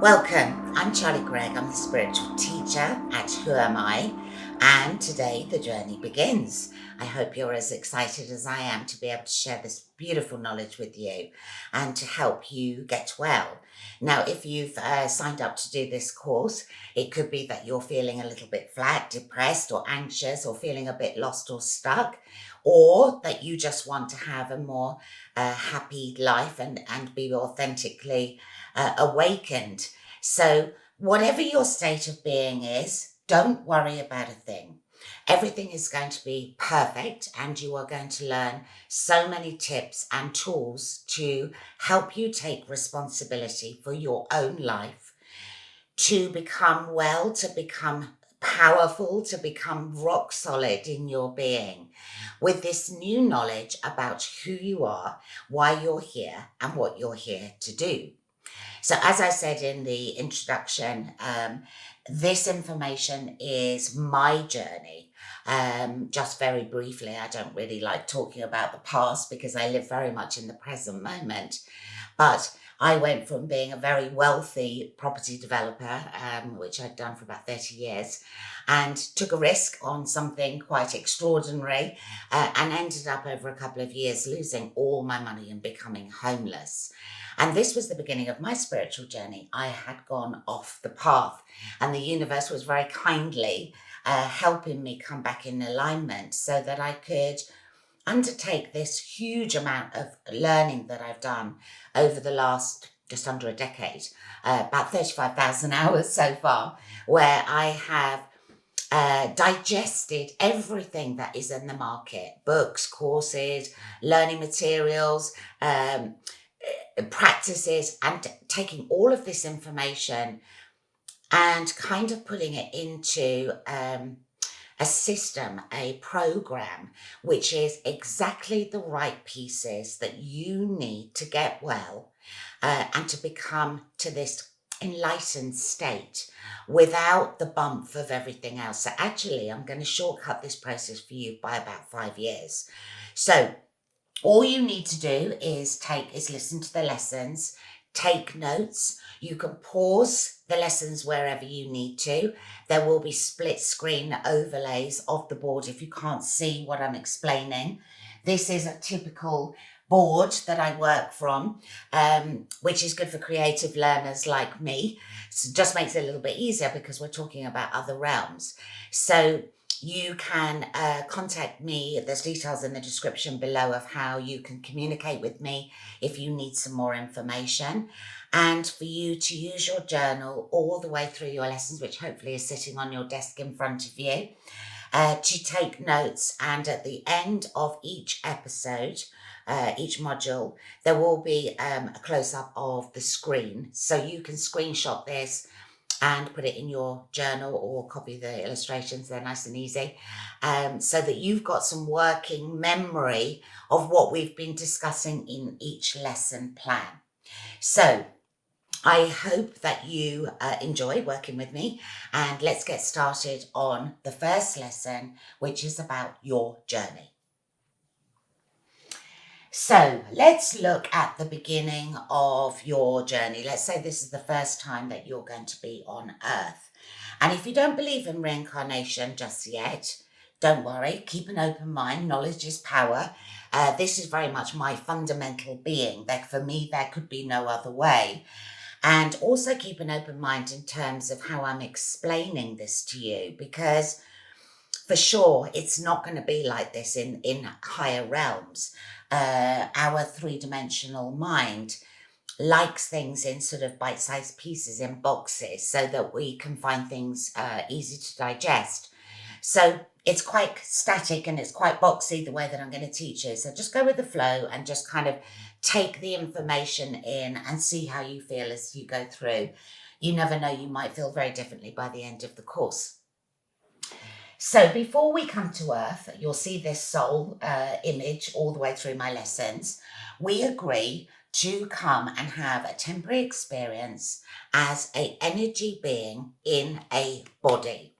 Welcome. I'm Charlie Gregg. I'm the spiritual teacher at Who Am I? And today the journey begins. I hope you're as excited as I am to be able to share this beautiful knowledge with you and to help you get well. Now, if you've signed up to do this course, it could be that you're feeling a little bit flat, depressed, or anxious, or feeling a bit lost or stuck, or that you just want to have a more happy life and be authentically awakened. So, whatever your state of being is, don't worry about a thing. Everything is going to be perfect, and you are going to learn so many tips and tools to help you take responsibility for your own life, to become well, to become powerful, to become rock solid in your being with this new knowledge about who you are, why you're here, and what you're here to do. So, as I said in the introduction, this information is my journey. Just very briefly, I don't really like talking about the past because I live very much in the present moment. But I went from being a very wealthy property developer, which I'd done for about 30 years, and took a risk on something quite extraordinary, and ended up over a couple of years losing all my money and becoming homeless. And this was the beginning of my spiritual journey. I had gone off the path, and the universe was very kindly helping me come back in alignment so that I could undertake this huge amount of learning that I've done over the last just under a decade, about 35,000 hours so far, where I have digested everything that is in the market: books, courses, learning materials, practices, and taking all of this information and kind of putting it into a system, a program, which is exactly the right pieces that you need to get well and to become to this enlightened state without the bump of everything else. So actually, I'm going to shortcut this process for you by about 5 years. So all you need to do is listen to the lessons, take notes. You can pause the lessons wherever you need to. There will be split screen overlays of the board if you can't see what I'm explaining. This is a typical board that I work from, which is good for creative learners like me. So it just makes it a little bit easier because we're talking about other realms. So you can contact me. There's details in the description below of how you can communicate with me if you need some more information, and for you to use your journal all the way through your lessons, which hopefully is sitting on your desk in front of you, to take notes. And at the end of each episode, each module, there will be a close-up of the screen, so you can screenshot this and put it in your journal or copy the illustrations. They're nice and easy, so that you've got some working memory of what we've been discussing in each lesson plan. So I hope that you enjoy working with me, and let's get started on the first lesson, which is about your journey. So let's look at the beginning of your journey. Let's say this is the first time that you're going to be on Earth. And if you don't believe in reincarnation just yet, don't worry, keep an open mind. Knowledge is power. This is very much my fundamental being. That for me, there could be no other way. And also keep an open mind in terms of how I'm explaining this to you, because for sure, it's not going to be like this in higher realms. Our three-dimensional mind likes things in sort of bite-sized pieces in boxes so that we can find things easy to digest. So it's quite static and it's quite boxy the way that I'm going to teach you. So just go with the flow and just kind of take the information in and see how you feel as you go through. You never know, you might feel very differently by the end of the course. So before we come to Earth, you'll see this soul image all the way through my lessons. We agree to come and have a temporary experience as an energy being in a body.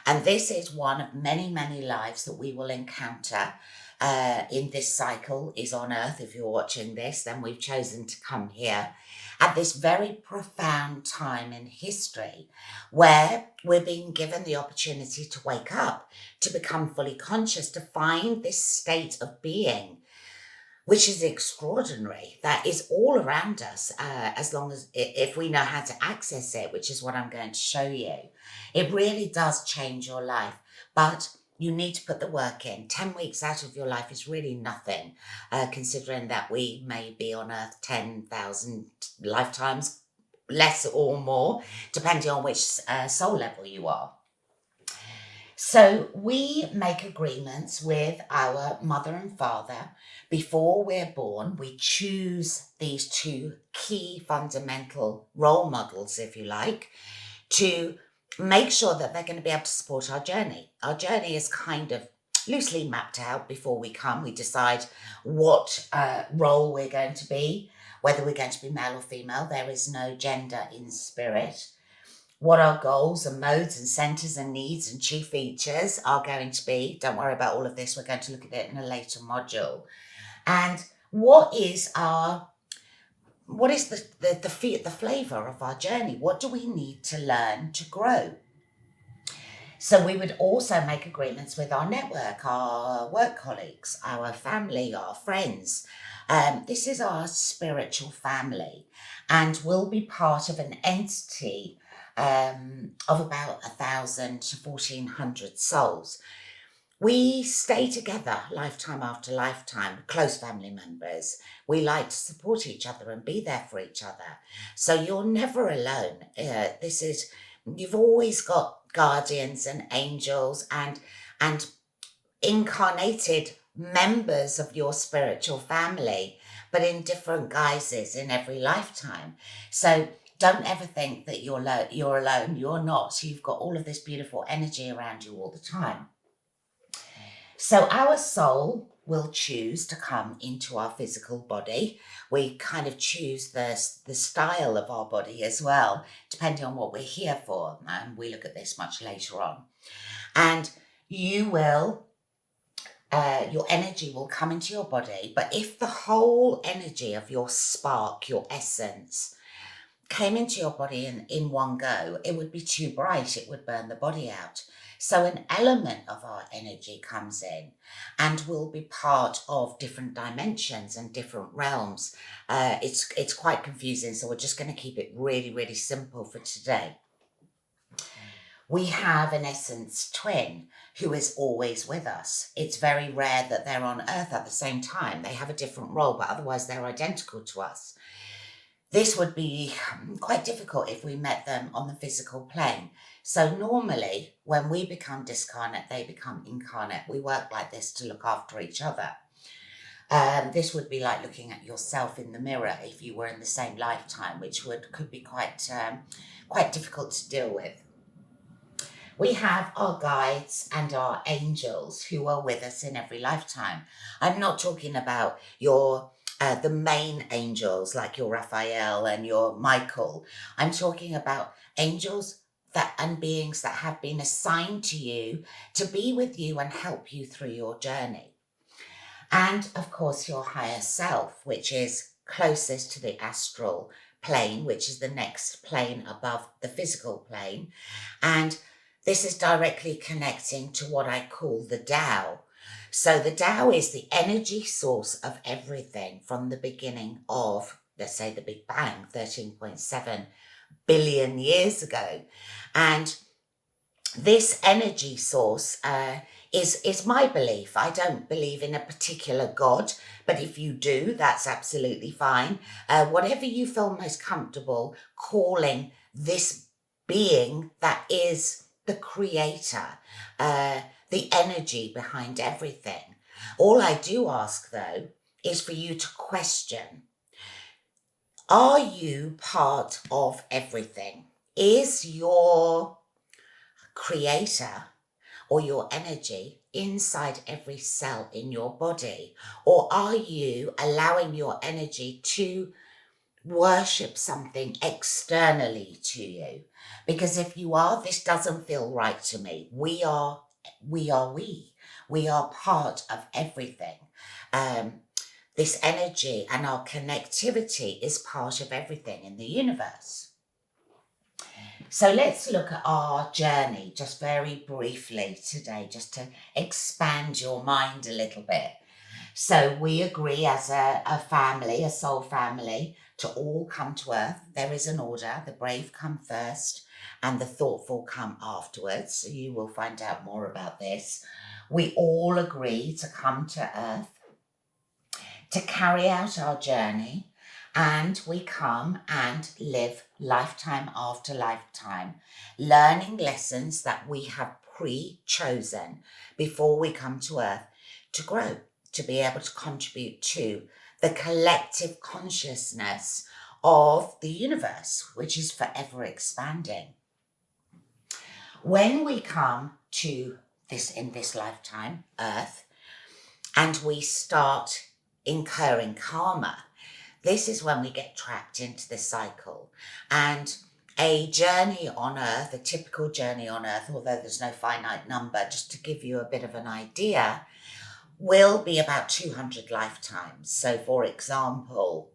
And this is one of many, many lives that we will encounter in this cycle is on Earth. If you're watching this, then we've chosen to come here at this very profound time in history where we're being given the opportunity to wake up, to become fully conscious, to find this state of being, which is extraordinary, that is all around us, as long as if we know how to access it, which is what I'm going to show you. It really does change your life, but you need to put the work in. 10 weeks out of your life is really nothing, considering that we may be on Earth 10,000 lifetimes, less or more, depending on which soul level you are. So we make agreements with our mother and father before we're born. We choose these two key fundamental role models, if you like, to make sure that they're going to be able to support our journey. Our journey is kind of loosely mapped out before we come. We decide what role we're going to be, whether we're going to be male or female. There is no gender in spirit. What our goals and modes and centers and needs and chief features are going to be. Don't worry about all of this. We're going to look at it in a later module. And what is the flavor of our journey? What do we need to learn to grow? So we would also make agreements with our network, our work colleagues, our family, our friends. This is our spiritual family, and we'll be part of an entity of about 1,000 to 1,400 souls. We stay together lifetime after lifetime, close family members. We like to support each other and be there for each other. So you're never alone. You've always got guardians and angels and incarnated members of your spiritual family, but in different guises in every lifetime. So don't ever think that you're alone. You're not. You've got all of this beautiful energy around you all the time. So our soul will choose to come into our physical body. We kind of choose the style of our body as well, depending on what we're here for. And we look at this much later on. And you will, your energy will come into your body. But if the whole energy of your spark, your essence, came into your body in one go, it would be too bright. It would burn the body out. So an element of our energy comes in and will be part of different dimensions and different realms. It's quite confusing, so we're just going to keep it really, really simple for today. We have an essence twin who is always with us. It's very rare that they're on Earth at the same time. They have a different role, but otherwise they're identical to us. This would be quite difficult if we met them on the physical plane. So normally, when we become discarnate, they become incarnate. We work like this to look after each other. This would be like looking at yourself in the mirror if you were in the same lifetime, which could be quite difficult to deal with. We have our guides and our angels who are with us in every lifetime. I'm not talking about the main angels like your Raphael and your Michael. I'm talking about angels and beings that have been assigned to you to be with you and help you through your journey. And of course, your higher self, which is closest to the astral plane, which is the next plane above the physical plane. And this is directly connecting to what I call the Tao. So the Tao is the energy source of everything from the beginning of, let's say, the Big Bang, 13.7 billion years ago. And this energy source is my belief. I don't believe in a particular God, but if you do, that's absolutely fine. Whatever you feel most comfortable calling this being that is the creator, the energy behind everything. All I do ask, though, is for you to question, are you part of everything? Is your creator or your energy inside every cell in your body? Or are you allowing your energy to worship something externally to you. Because if you are, this doesn't feel right to me. We are, we are we. We are part of everything. Um, this energy and our connectivity is part of everything in the universe. So let's look at our journey just very briefly today, just to expand your mind a little bit. So we agree as a family, a soul family, to all come to Earth. There is an order. The brave come first and the thoughtful come afterwards. So you will find out more about this. We all agree to come to Earth to carry out our journey, and we come and live lifetime after lifetime, learning lessons that we have pre-chosen before we come to Earth to grow, to be able to contribute to the collective consciousness of the universe, which is forever expanding. When we come to this in this lifetime, Earth, and we start incurring karma, this is when we get trapped into this cycle. And a journey on Earth, a typical journey on Earth, although there's no finite number, just to give you a bit of an idea, will be about 200 lifetimes. So for example,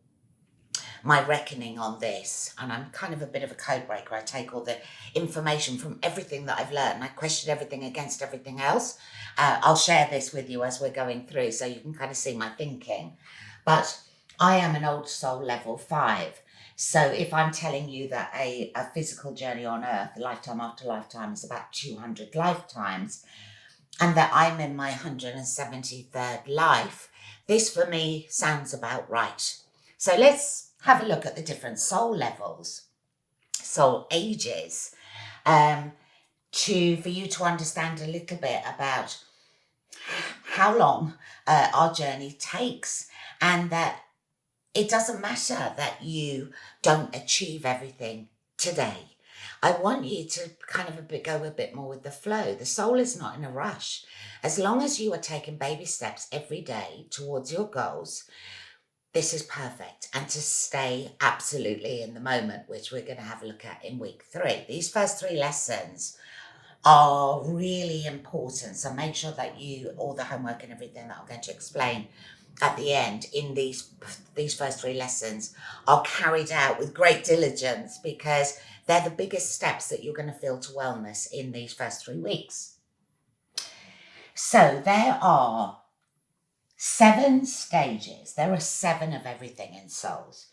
my reckoning on this, and I'm kind of a bit of a code breaker. I take all the information from everything that I've learned and I question everything against everything else. I'll share this with you as we're going through so you can kind of see my thinking. But I am an old soul level 5. So if I'm telling you that a physical journey on Earth, lifetime after lifetime, is about 200 lifetimes, and that I'm in my 173rd life, this for me sounds about right. So let's have a look at the different soul levels, soul ages, for you to understand a little bit about how long our journey takes, and that it doesn't matter that you don't achieve everything today. I want you to kind of go a bit more with the flow. The soul is not in a rush. As long as you are taking baby steps every day towards your goals, this is perfect. And to stay absolutely in the moment, which we're going to have a look at in week 3. These first 3 lessons are really important. So make sure that all the homework and everything that I'm going to explain at the end in these first 3 lessons are carried out with great diligence, because they're the biggest steps that you're going to feel to wellness in these first 3 weeks. So there are 7 stages. There are 7 of everything in souls: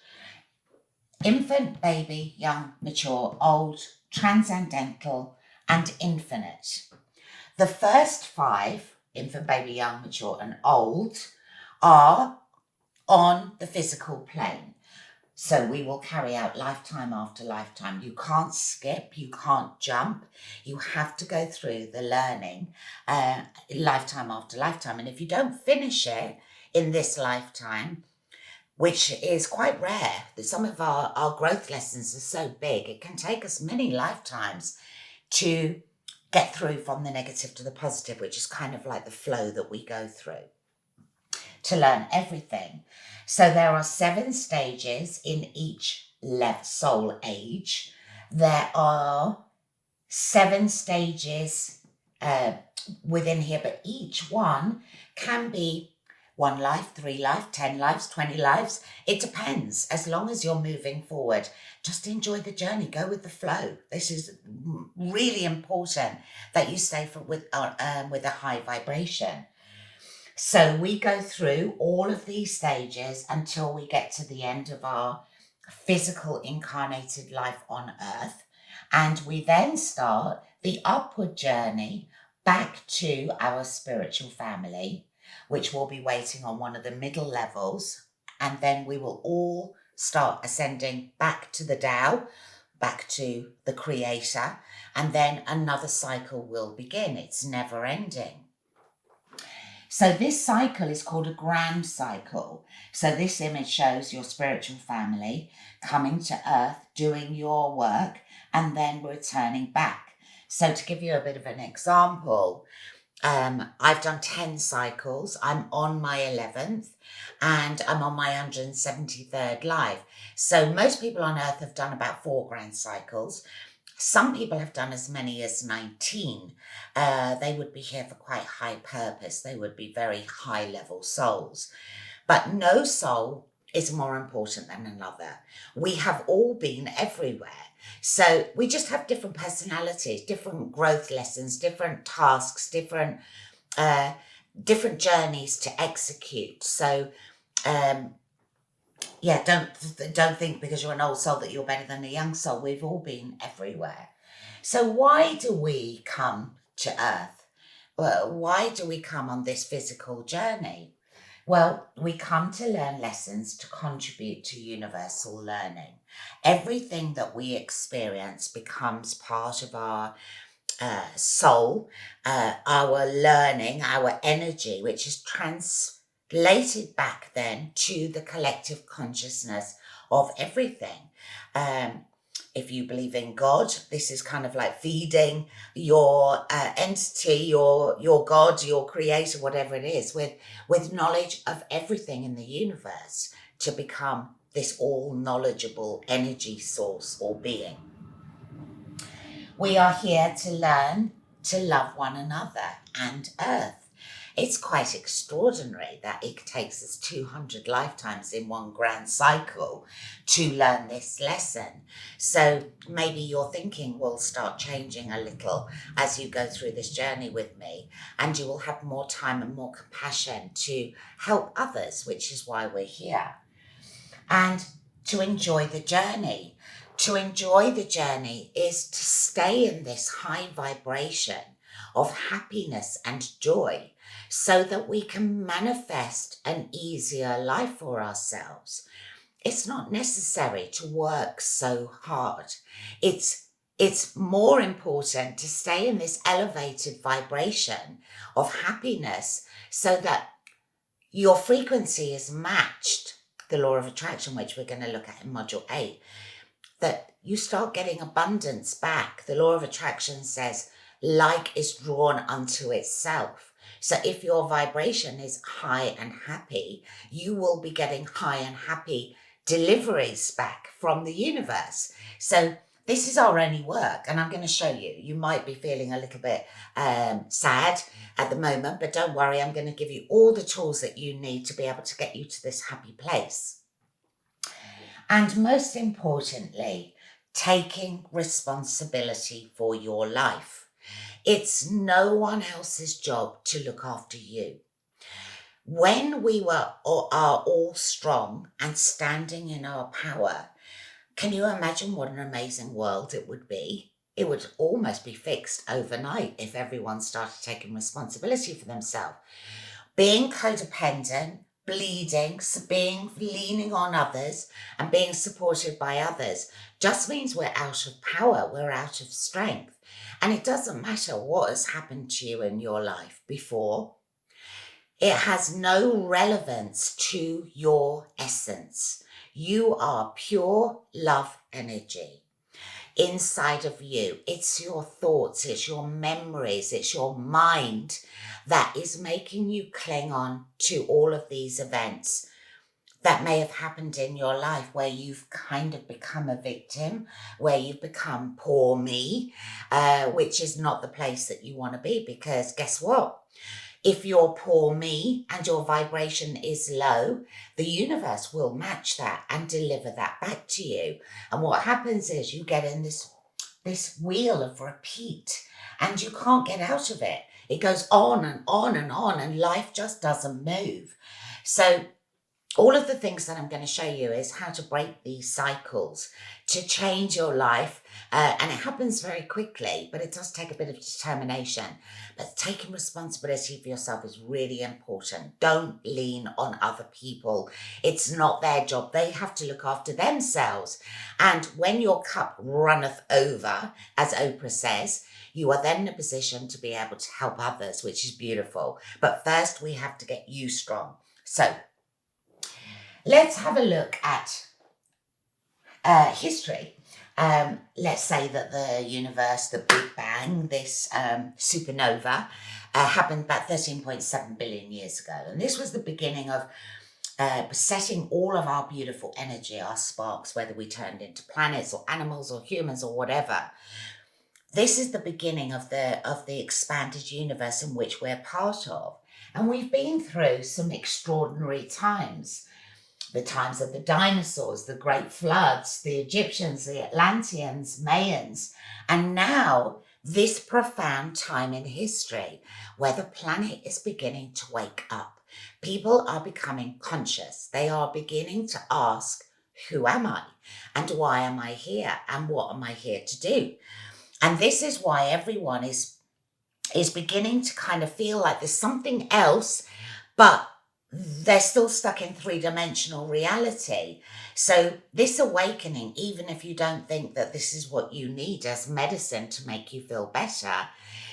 infant, baby, young, mature, old, transcendental, and infinite. The first 5, infant, baby, young, mature, and old, are on the physical plane. So we will carry out lifetime after lifetime. You can't skip, you can't jump. You have to go through the learning lifetime after lifetime. And if you don't finish it in this lifetime, which is quite rare, that some of our growth lessons are so big, it can take us many lifetimes to get through from the negative to the positive, which is kind of like the flow that we go through to learn everything. So there are 7 stages in each soul age. There are 7 stages within here, but each one can be 1 life, 3 life, 10 lives, 20 lives. It depends. As long as you're moving forward, just enjoy the journey. Go with the flow. This is really important that you stay with a high vibration. So we go through all of these stages until we get to the end of our physical incarnated life on Earth. And we then start the upward journey back to our spiritual family, which will be waiting on one of the middle levels. And then we will all start ascending back to the Tao, back to the Creator. And then another cycle will begin. It's never ending. So this cycle is called a grand cycle. So this image shows your spiritual family coming to Earth, doing your work, and then returning back. So to give you a bit of an example, I've done 10 cycles. I'm on my 11th and I'm on my 173rd life. So most people on Earth have done about 4 grand cycles. Some people have done as many as 19. They would be here for quite high purpose. They would be very high level souls. But no soul is more important than another. We have all been everywhere. So we just have different personalities, different growth lessons, different tasks, uh, different journeys to execute. So yeah, don't think because you're an old soul that you're better than a young soul. We've all been everywhere. So why do we come to Earth? Well, why do we come on this physical journey? Well, we come to learn lessons to contribute to universal learning. Everything that we experience becomes part of our soul, our learning, our energy, which is translated back then to the collective consciousness of everything. If you believe in God, this is kind of like feeding your entity, your God, your creator, whatever it is, with knowledge of everything in the universe to become this all knowledgeable energy source or being. We are here to learn to love one another and Earth. It's quite extraordinary that it takes us 200 lifetimes in one grand cycle to learn this lesson. So maybe your thinking will start changing a little as you go through this journey with me, and you will have more time and more compassion to help others, which is why we're here. And to enjoy the journey. To enjoy the journey is to stay in this high vibration of happiness and joy so that we can manifest an easier life for ourselves. It's not necessary to work so hard. It's more important to stay in this elevated vibration of happiness so that your frequency is matched, the law of attraction, which we're going to look at in module 8, that you start getting abundance back. The law of attraction says like is drawn unto itself. So if your vibration is high and happy, you will be getting high and happy deliveries back from the universe. So this is our only work, and I'm going to show you. You might be feeling a little bit sad at the moment, but don't worry, I'm going to give you all the tools that you need to be able to get you to this happy place. And most importantly, taking responsibility for your life. It's no one else's job to look after you. When we are all strong and standing in our power, can you imagine what an amazing world it would be? It would almost be fixed overnight if everyone started taking responsibility for themselves. Being codependent, bleeding, leaning on others and being supported by others just means we're out of power, we're out of strength. And it doesn't matter what has happened to you in your life before. It has no relevance to your essence. You are pure love energy inside of you. It's your thoughts, it's your memories, it's your mind that is making you cling on to all of these events that may have happened in your life where you've kind of become a victim, where you've become poor me, which is not the place that you want to be, because guess what? If you're poor me and your vibration is low, the universe will match that and deliver that back to you. And what happens is you get in this wheel of repeat and you can't get out of it. It goes on and on and on, and life just doesn't move. So all of the things that I'm going to show you is how to break these cycles, to change your life. And it happens very quickly, but it does take a bit of determination. But taking responsibility for yourself is really important. Don't lean on other people. It's not their job. They have to look after themselves. And when your cup runneth over, as Oprah says, you are then in a position to be able to help others, which is beautiful. But first, we have to get you strong. So let's have a look at history. Let's say that the universe, the Big Bang, this supernova, happened about 13.7 billion years ago. And this was the beginning of setting all of our beautiful energy, our sparks, whether we turned into planets or animals or humans or whatever. This is the beginning of the expanded universe in which we're part of. And we've been through some extraordinary times. The times of the dinosaurs, the great floods, the Egyptians, the Atlanteans, Mayans, and now this profound time in history where the planet is beginning to wake up. People are becoming conscious. They are beginning to ask, who am I? And why am I here? And what am I here to do? And this is why everyone is beginning to kind of feel like there's something else, but they're still stuck in three-dimensional reality. So this awakening, even if you don't think that this is what you need as medicine to make you feel better,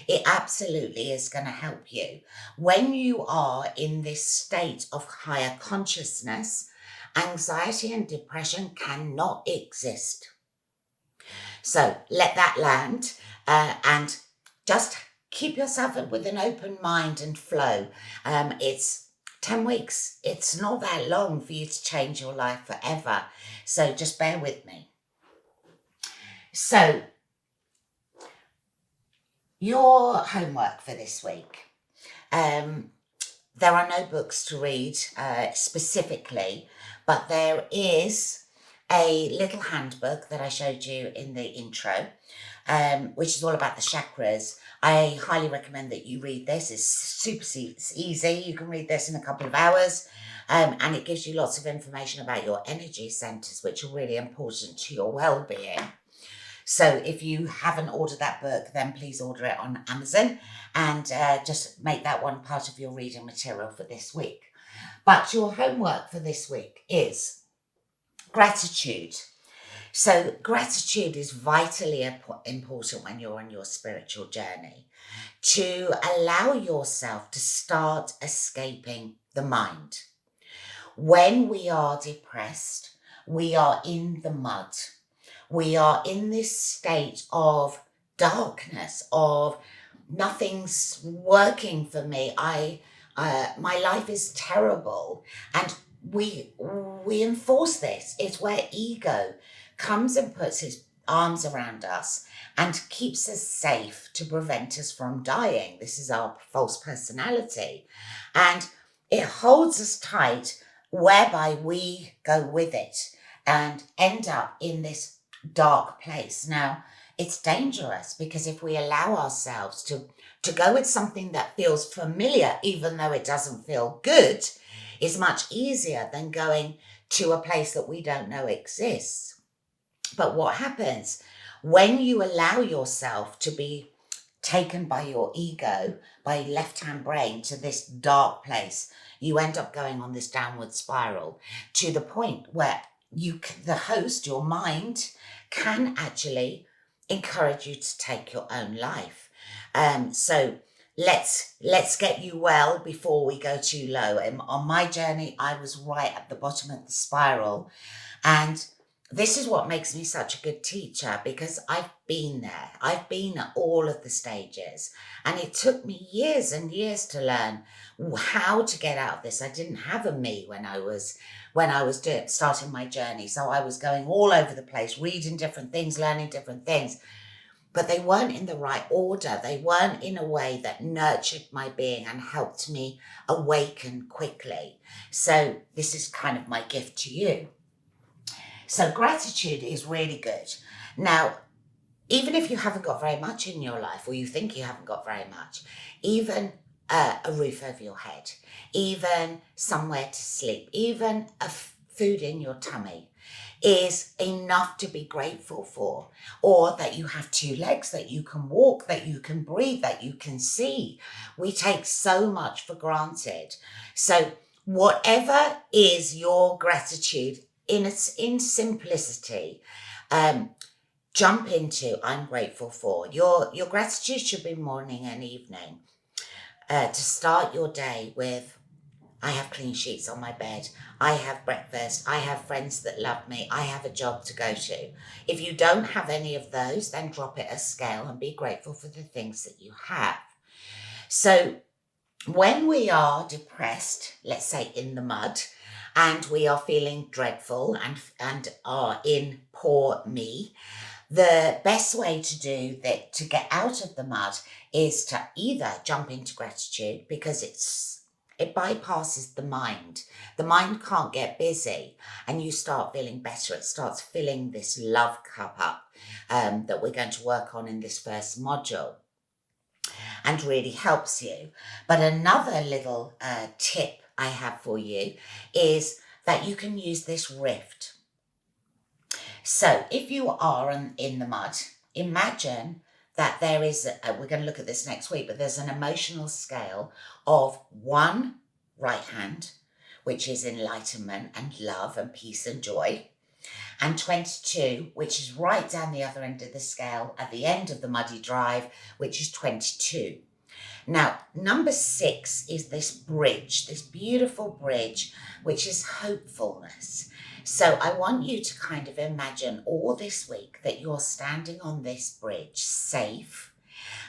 it absolutely is going to help you. When you are in this state of higher consciousness, anxiety and depression cannot exist. So let that land and just keep yourself with an open mind and flow. It's 10 weeks. It's not that long for you to change your life forever. So just bear with me. So your homework for this week. There are no books to read specifically, but there is a little handbook that I showed you in the intro, which is all about the chakras. I highly recommend that you read this. It's super easy. You can read this in a couple of hours, and it gives you lots of information about your energy centers, which are really important to your well-being. So if you haven't ordered that book, then please order it on Amazon and just make that one part of your reading material for this week. But your homework for this week is gratitude. So gratitude is vitally important when you're on your spiritual journey, to allow yourself to start escaping the mind. When we are depressed, we are in the mud. We are in this state of darkness, of nothing's working for me. My life is terrible. And we enforce this. It's where ego comes and puts his arms around us and keeps us safe to prevent us from dying. This is our false personality. And it holds us tight, whereby we go with it and end up in this dark place. Now, it's dangerous because if we allow ourselves to go with something that feels familiar, even though it doesn't feel good, is much easier than going to a place that we don't know exists. But what happens when you allow yourself to be taken by your ego, by left-hand brain, to this dark place, you end up going on this downward spiral to the point where the host, your mind, can actually encourage you to take your own life. So let's get you well before we go too low. On my journey, I was right at the bottom of the spiral, and this is what makes me such a good teacher, because I've been there. I've been at all of the stages, and it took me years and years to learn how to get out of this. I didn't have a me when I was starting my journey. So I was going all over the place, reading different things, learning different things, but they weren't in the right order. They weren't in a way that nurtured my being and helped me awaken quickly. So this is kind of my gift to you. So gratitude is really good. Now, even if you haven't got very much in your life, or you think you haven't got very much, even a roof over your head, even somewhere to sleep, even food in your tummy is enough to be grateful for. Or that you have two legs, that you can walk, that you can breathe, that you can see. We take so much for granted. So whatever is your gratitude in simplicity, jump into I'm grateful for. Your gratitude should be morning and evening. To start your day with, I have clean sheets on my bed. I have breakfast. I have friends that love me. I have a job to go to. If you don't have any of those, then drop it a scale and be grateful for the things that you have. So when we are depressed, let's say in the mud, and we are feeling dreadful and are in poor me, the best way to do that to get out of the mud is to either jump into gratitude, because it bypasses the mind. The mind can't get busy, and you start feeling better. It starts filling this love cup up that we're going to work on in this first module, and really helps you. But another little tip I have for you is that you can use this rift. So if you are in the mud, imagine that there is, we're going to look at this next week, but there's an emotional scale of 1 right hand, which is enlightenment and love and peace and joy, and 22, which is right down the other end of the scale at the end of the muddy drive, which is 22. Now, number 6 is this bridge, this beautiful bridge, which is hopefulness. So I want you to kind of imagine all this week that you're standing on this bridge safe,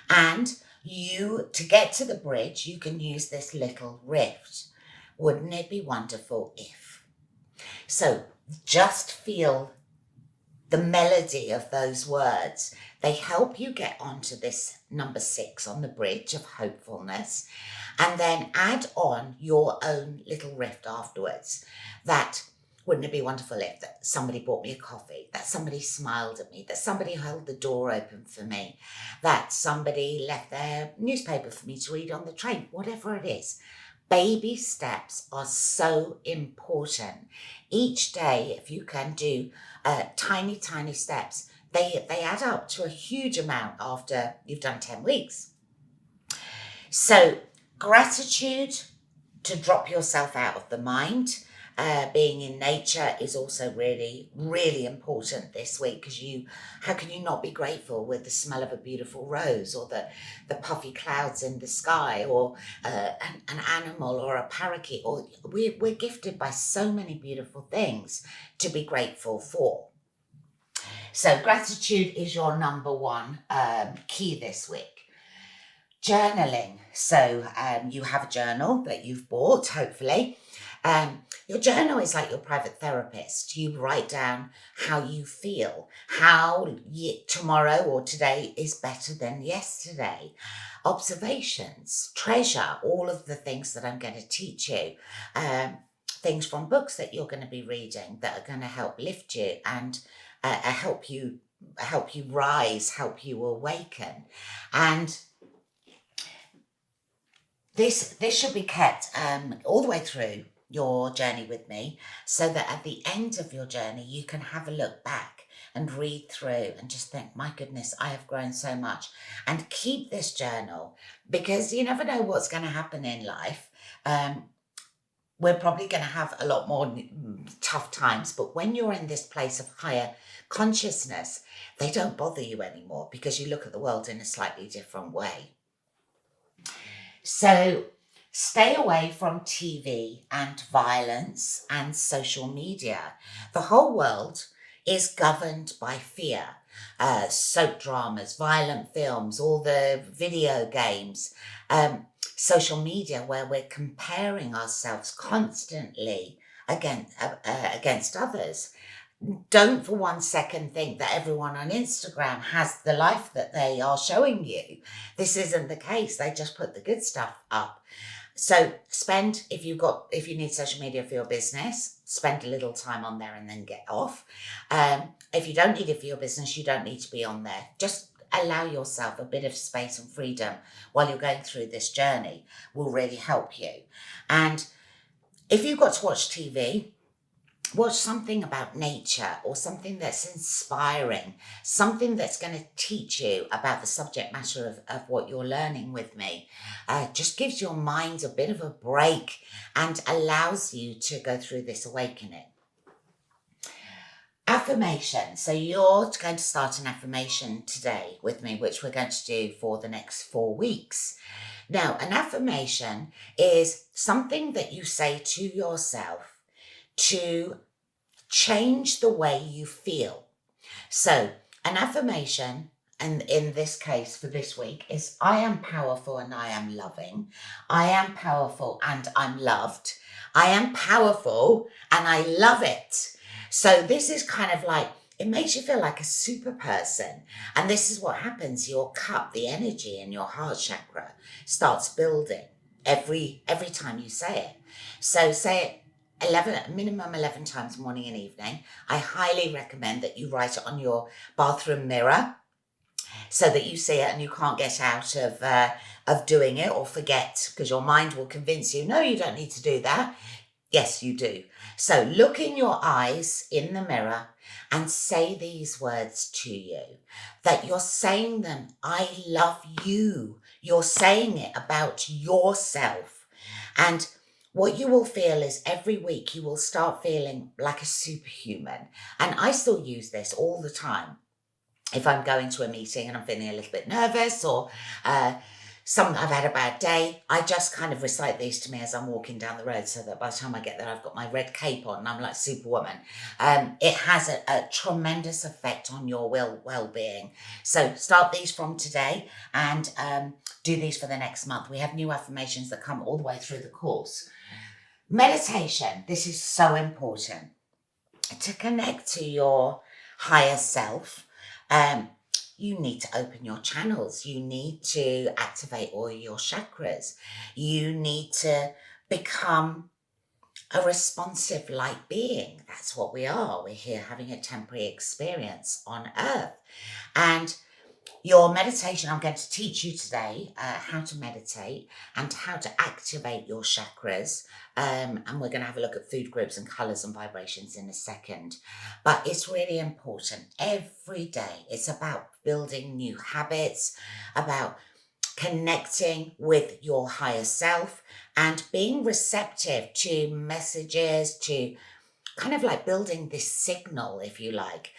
and to get to the bridge, you can use this little rift. Wouldn't it be wonderful if? So just feel the melody of those words. They help you get onto this number 6 on the bridge of hopefulness, and then add on your own little rift afterwards. That, wouldn't it be wonderful if that somebody bought me a coffee, that somebody smiled at me, that somebody held the door open for me, that somebody left their newspaper for me to read on the train, whatever it is. Baby steps are so important. Each day, if you can do tiny, tiny steps, they add up to a huge amount after you've done 10 weeks. So gratitude, to drop yourself out of the mind. Being in nature is also really, really important this week, because how can you not be grateful with the smell of a beautiful rose, or the puffy clouds in the sky, or an animal or a parakeet? Or we're gifted by so many beautiful things to be grateful for. So gratitude is your number 1 key this week. Journaling. So you have a journal that you've bought, hopefully. Your journal is like your private therapist. You write down how you feel, how tomorrow or today is better than yesterday. Observations, treasure all of the things that I'm going to teach you. Things from books that you're going to be reading that are going to help lift you and help you rise, help you awaken. And this should be kept all the way through your journey with me, so that at the end of your journey you can have a look back and read through and just think, my goodness, I have grown so much. And keep this journal, because you never know what's going to happen in life. We're probably going to have a lot more tough times, but when you're in this place of higher consciousness, they don't bother you anymore, because you look at the world in a slightly different way. So stay away from TV and violence and social media. The whole world is governed by fear. Soap dramas, violent films, all the video games, social media, where we're comparing ourselves constantly against others. Don't for 1 second think that everyone on Instagram has the life that they are showing you. This isn't the case. They just put the good stuff up. So if you need social media for your business, spend a little time on there and then get off. If you don't need it for your business, you don't need to be on there. Just allow yourself a bit of space and freedom while you're going through this journey will really help you. And if you've got to watch TV, watch something about nature, or something that's inspiring, something that's going to teach you about the subject matter of what you're learning with me. Just gives your mind a bit of a break and allows you to go through this awakening. Affirmation. So you're going to start an affirmation today with me, which we're going to do for the next 4 weeks. Now, an affirmation is something that you say to yourself to change the way you feel. So, an affirmation, and in this case for this week, is I am powerful and I am loving. I am powerful and I'm loved. I am powerful and I love it. So, this is kind of like, it makes you feel like a super person. And this is what happens. Your cup, the energy in your heart chakra starts building every time you say it. So say it 11, minimum 11 times morning and evening. I highly recommend that you write it on your bathroom mirror so that you see it and you can't get out of doing it or forget, because your mind will convince you, no, you don't need to do that. Yes, you do. So look in your eyes in the mirror and say these words to you, that you're saying them, I love you. You're saying it about yourself. And what you will feel is every week you will start feeling like a superhuman. And I still use this all the time. If I'm going to a meeting and I'm feeling a little bit nervous, or I've had a bad day, I just kind of recite these to me as I'm walking down the road, so that by the time I get there, I've got my red cape on and I'm like Superwoman. It has a tremendous effect on your well-being. So start these from today and do these for the next month. We have new affirmations that come all the way through the course. Meditation. This is so important to connect to your higher self. You need to open your channels. You need to activate all your chakras. You need to become a responsive light being. That's what we are. We're here having a temporary experience on Earth. And your meditation, I'm going to teach you today how to meditate and how to activate your chakras. And we're going to have a look at food groups and colours and vibrations in a second. But it's really important every day. It's about building new habits, about connecting with your higher self and being receptive to messages, to kind of like building this signal, if you like.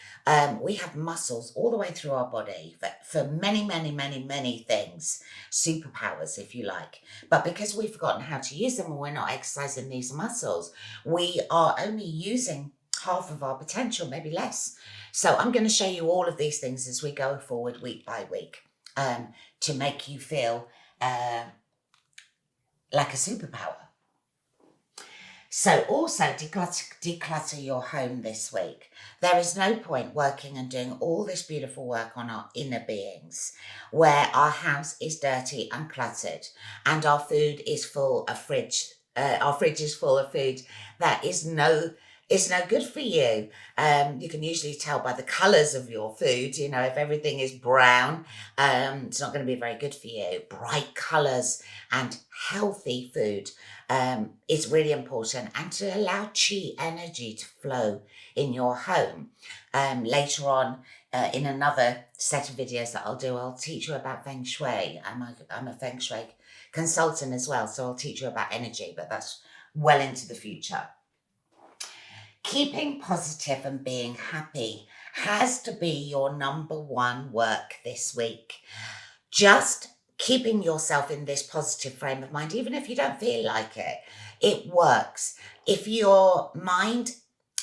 We have muscles all the way through our body for many, many, many, many things, superpowers, if you like. But because we've forgotten how to use them and we're not exercising these muscles, we are only using half of our potential, maybe less. So I'm going to show you all of these things as we go forward week by week to make you feel like a superpower. So also declutter your home this week. There is no point working and doing all this beautiful work on our inner beings where our house is dirty and cluttered and our food is full of our fridge is full of food that is no good for you. You can usually tell by the colours of your food. You know, if everything is brown, it's not going to be very good for you. Bright colours and healthy food is really important, and to allow chi energy to flow in your home. Later on, in another set of videos that I'll do, I'll teach you about Feng Shui. I'm a Feng Shui consultant as well, so I'll teach you about energy, but that's well into the future. Keeping positive and being happy has to be your number one work this week. Just keeping yourself in this positive frame of mind, even if you don't feel like it, it works. If your mind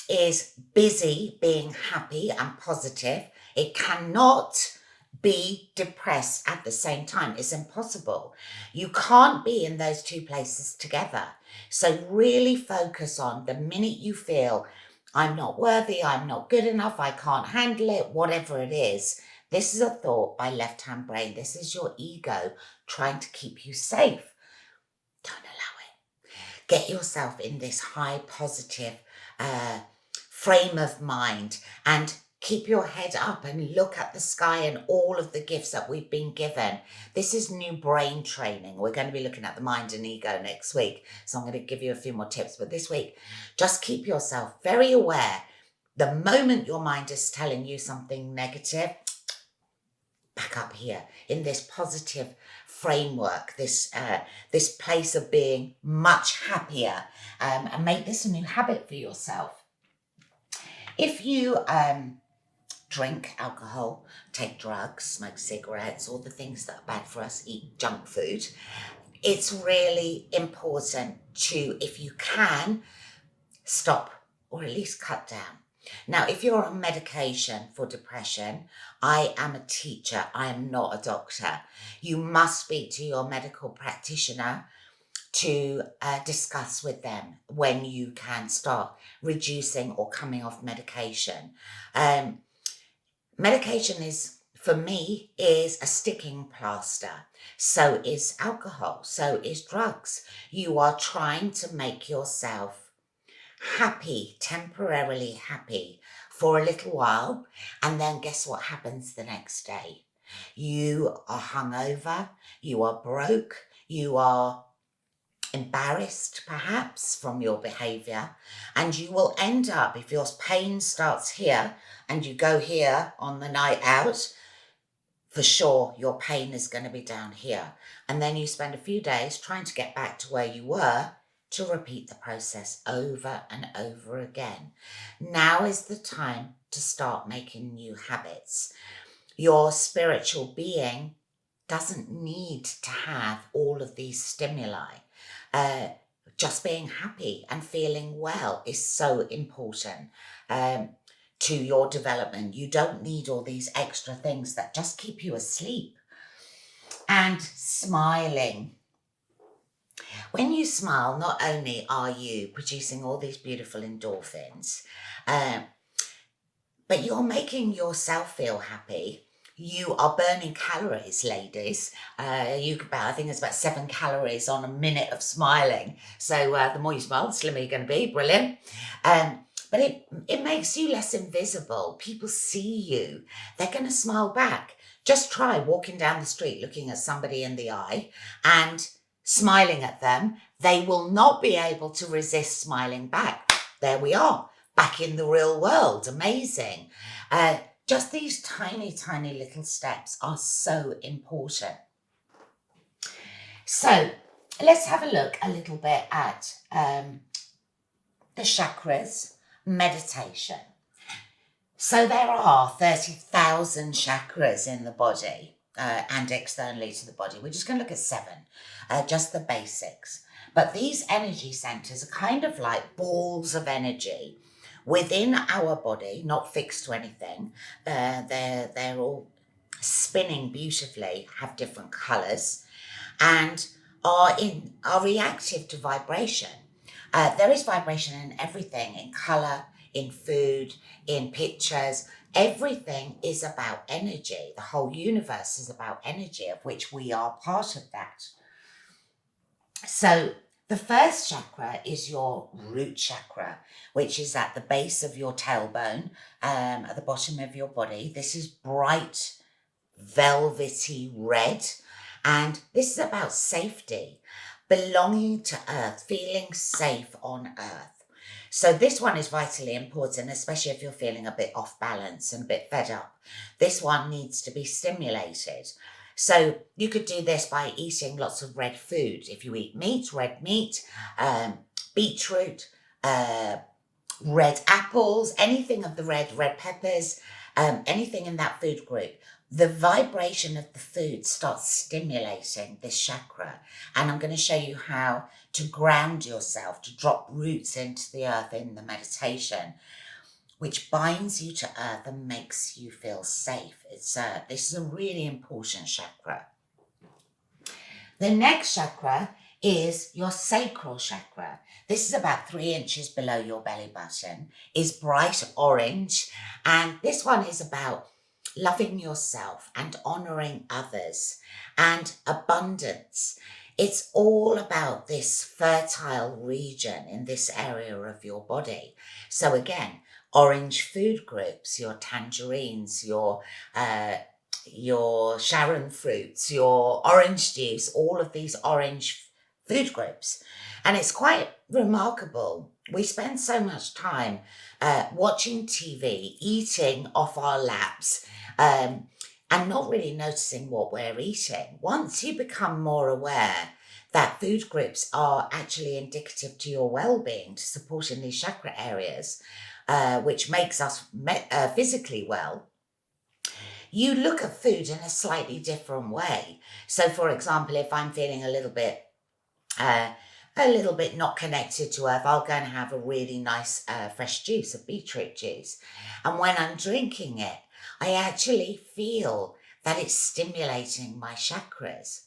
is busy being happy and positive, it cannot be depressed at the same time. It's impossible. You can't be in those two places together. So really focus on the minute you feel, I'm not worthy, I'm not good enough, I can't handle it, whatever it is. This is a thought by left-hand brain. This is your ego trying to keep you safe. Don't allow it. Get yourself in this high positive frame of mind and keep your head up and look at the sky and all of the gifts that we've been given. This is new brain training. We're going to be looking at the mind and ego next week. So I'm going to give you a few more tips. But this week, just keep yourself very aware. The moment your mind is telling you something negative, back up here in this positive framework, this place of being much happier, and make this a new habit for yourself. If you drink alcohol, take drugs, smoke cigarettes, all the things that are bad for us, eat junk food, it's really important to, if you can, stop or at least cut down. Now, if you're on medication for depression, I am a teacher, I am not a doctor. You must speak to your medical practitioner to discuss with them when you can start reducing or coming off medication. Medication is, for me, is a sticking plaster. So is alcohol, so is drugs. You are trying to make yourself happy, temporarily happy for a little while, and then guess what happens the next day? You are hungover, you are broke, you are embarrassed perhaps from your behavior, and you will end up, if your pain starts here and you go here on the night out, for sure your pain is going to be down here, and then you spend a few days trying to get back to where you were, to repeat the process over and over again. Now is the time to start making new habits. Your spiritual being doesn't need to have all of these stimuli. Just being happy and feeling well is so important to your development. You don't need all these extra things that just keep you asleep. And smiling. When you smile, not only are you producing all these beautiful endorphins, but you're making yourself feel happy. You are burning calories, ladies. I think it's about 7 calories on a minute of smiling. So the more you smile, the slimmer you're going to be. Brilliant. But it makes you less invisible. People see you. They're going to smile back. Just try walking down the street, looking at somebody in the eye and smiling at them. They will not be able to resist smiling back. There we are, back in the real world. Amazing. Just these tiny, tiny little steps are so important. So let's have a look a little bit at the chakras, meditation. So there are 30,000 chakras in the body and externally to the body. We're just going to look at 7, just the basics. But these energy centers are kind of like balls of energy within our body, not fixed to anything. They're all spinning beautifully, have different colors, and are reactive to vibration. There is vibration in everything, in color, in food, in pictures. Everything is about energy. The whole universe is about energy, of which we are part of that. So the first chakra is your root chakra, which is at the base of your tailbone, at the bottom of your body. This is bright, velvety red, and this is about safety, belonging to earth, feeling safe on earth. So this one is vitally important, especially if you're feeling a bit off balance and a bit fed up. This one needs to be stimulated. So you could do this by eating lots of red food. If you eat meat, red meat, beetroot, red apples, anything of the red peppers, anything in that food group, the vibration of the food starts stimulating this chakra. And I'm going to show you how to ground yourself, to drop roots into the earth in the meditation, which binds you to earth and makes you feel safe. This is a really important chakra. The next chakra is your sacral chakra. This is about 3 inches below your belly button, is bright orange, and this one is about loving yourself and honoring others and abundance. It's all about this fertile region in this area of your body. So again, orange food groups, your tangerines, your Sharon fruits, your orange juice, all of these orange food groups. And it's quite remarkable. We spend so much time watching TV, eating off our laps, and not really noticing what we're eating. Once you become more aware that food groups are actually indicative to your well-being, to supporting these chakra areas, which makes us physically well, you look at food in a slightly different way. So for example, if I'm feeling a little bit uh, a little bit not connected to earth, I'll go and have a really nice fresh juice of beetroot juice. And when I'm drinking it, I actually feel that it's stimulating my chakras,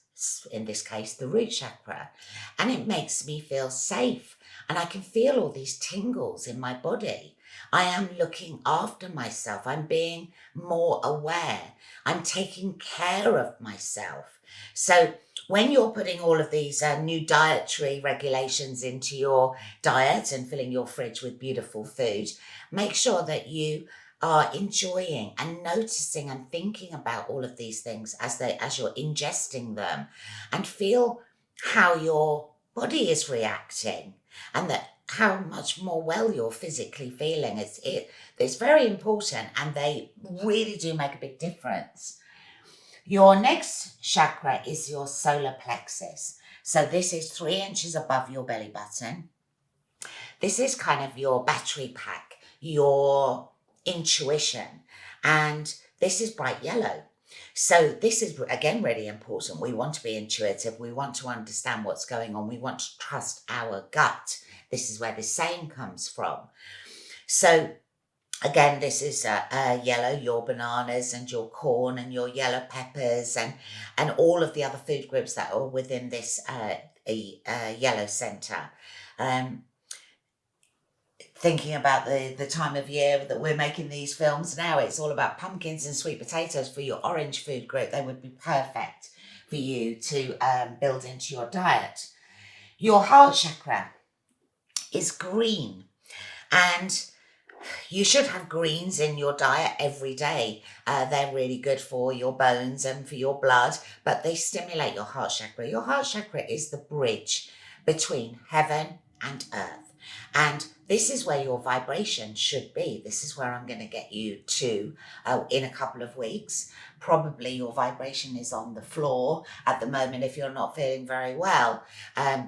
in this case, the root chakra, and it makes me feel safe. And I can feel all these tingles in my body. I am looking after myself. I'm being more aware. I'm taking care of myself. So when you're putting all of these new dietary regulations into your diet and filling your fridge with beautiful food, make sure that you are enjoying and noticing and thinking about all of these things as you're ingesting them, and feel how your body is reacting, and that how much more well you're physically feeling. It's very important, and they really do make a big difference. Your next chakra is your solar plexus. So this is 3 inches above your belly button. This is kind of your battery pack, your intuition, and this is bright yellow. So this is, again, really important. We want to be intuitive. We want to understand what's going on. We want to trust our gut. This is where the saying comes from. So again, this is yellow, your bananas and your corn and your yellow peppers and all of the other food groups that are within this yellow center. Thinking about the time of year that we're making these films now, it's all about pumpkins and sweet potatoes. For your orange food group, they would be perfect for you to build into your diet. Your heart chakra is green, and you should have greens in your diet every day. They're really good for your bones and for your blood, but they stimulate your heart chakra. Your heart chakra is the bridge between heaven and earth. And this is where your vibration should be. This is where I'm going to get you to in a couple of weeks. Probably your vibration is on the floor at the moment if you're not feeling very well.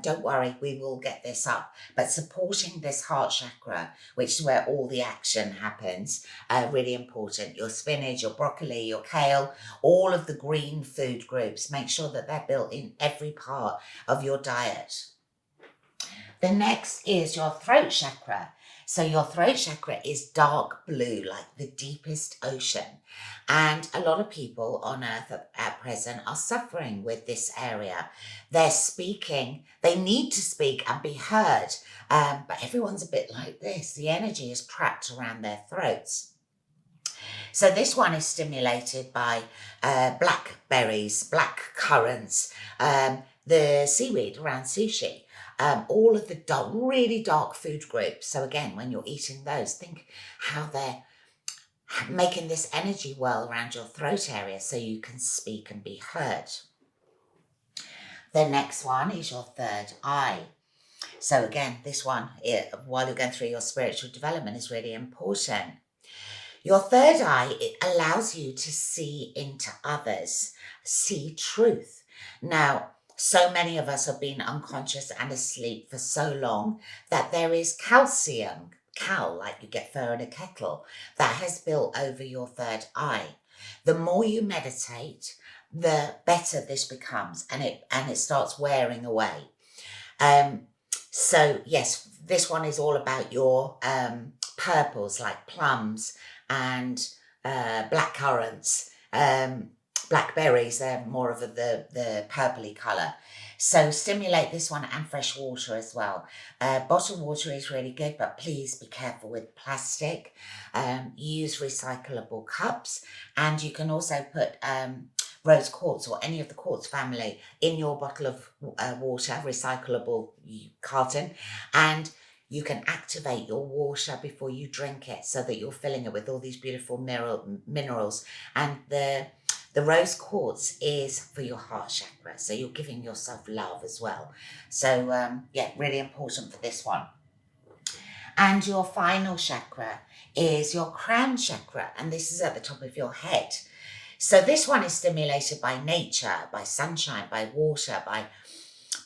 Don't worry, we will get this up. But supporting this heart chakra, which is where all the action happens, really important. Your spinach, your broccoli, your kale, all of the green food groups, make sure that they're built in every part of your diet. The next is your throat chakra. So your throat chakra is dark blue, like the deepest ocean. And a lot of people on earth at present are suffering with this area. They're speaking, they need to speak and be heard, but everyone's a bit like this. The energy is trapped around their throats. So this one is stimulated by blackberries, black currants, the seaweed around sushi. All of the really dark food groups. So again, when you're eating those, think how they're making this energy whirl around your throat area so you can speak and be heard. The next one is your third eye. So again, this one, while you're going through your spiritual development, is really important. Your third eye, it allows you to see into others, see truth. Now, so many of us have been unconscious and asleep for so long that there is calcium, like you get fur in a kettle, that has built over your third eye. The more you meditate, the better this becomes, and it starts wearing away. So yes, this one is all about your purples like plums and black currants. Blackberries, they're more of the purpley colour. So stimulate this one, and fresh water as well. Bottled water is really good, but please be careful with plastic. Use recyclable cups, and you can also put rose quartz or any of the quartz family in your bottle of water, recyclable carton, and you can activate your water before you drink it so that you're filling it with all these beautiful minerals. And the rose quartz is for your heart chakra, so you're giving yourself love as well. So yeah, really important for this one. And your final chakra is your crown chakra, and this is at the top of your head. So this one is stimulated by nature, by sunshine, by water,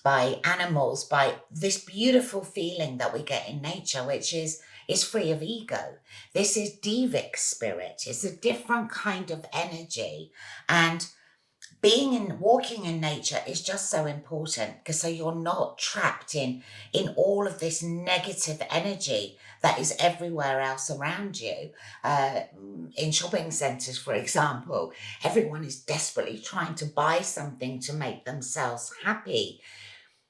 by animals, by this beautiful feeling that we get in nature, which is free of ego. This is Devic spirit. It's a different kind of energy. And walking in nature is just so important, because so you're not trapped in all of this negative energy that is everywhere else around you. In shopping centres, for example, everyone is desperately trying to buy something to make themselves happy.